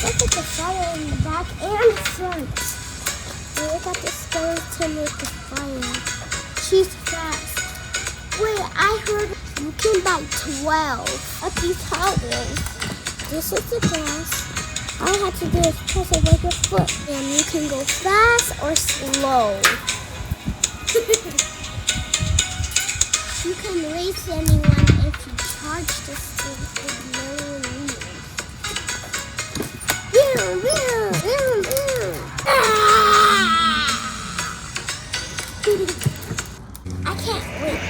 Look at the fire in the back and front. And look at the skeleton with the fire. She's fast. Wait, I heard you can buy 12 of these Hot Wheels. This is the glass. All I have to do is press it with your foot. And you can go fast or slow. You can race anyone if you charge this thing with million wheels. I can't wait.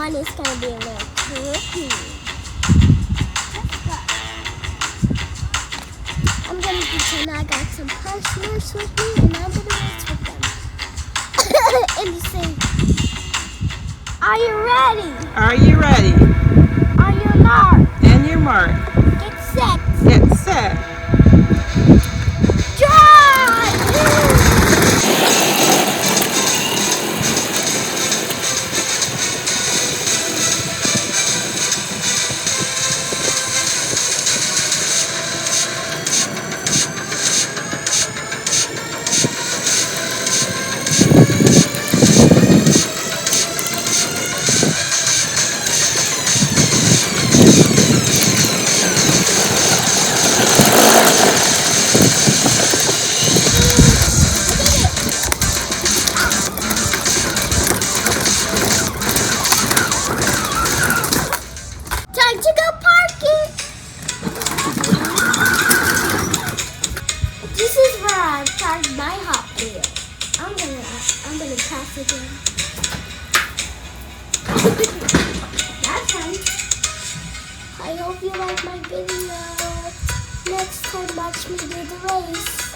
One is going to be a little tricky. I'm going to pretend I got some partners with me and I'm going to race with them. And say, are you ready? Are you ready? On your mark. And your mark. Get set. Get set. Time to go parking. This is where I parked my Hot Wheel. I'm gonna pass again. That's fine. I hope you like my video. Next time, watch me do the race.